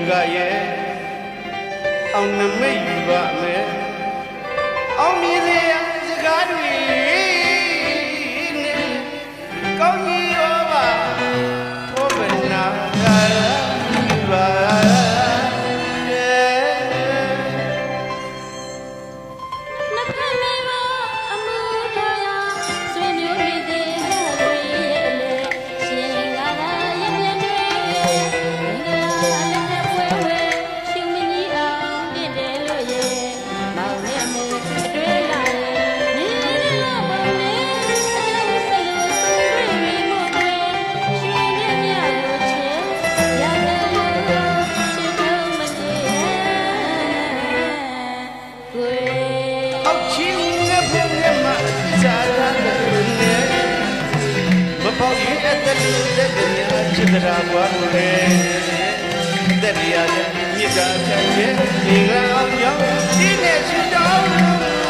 ကရဲ့အောင်နမိတ်ယူပါမယ်အောင်မြင်စရာစကားတွေနဲ့ကောင်းကြီးရောပါဘောဗနာယူပါပေါင်းရဲ့အသက်လူတဲ့တရားချစ်တရားပွားလို့လေတရားရဲ့မြစ်တာဖြတ်ရဲ့ဒီကအောင်ရောက်ဒီနဲ့ချစ်တော်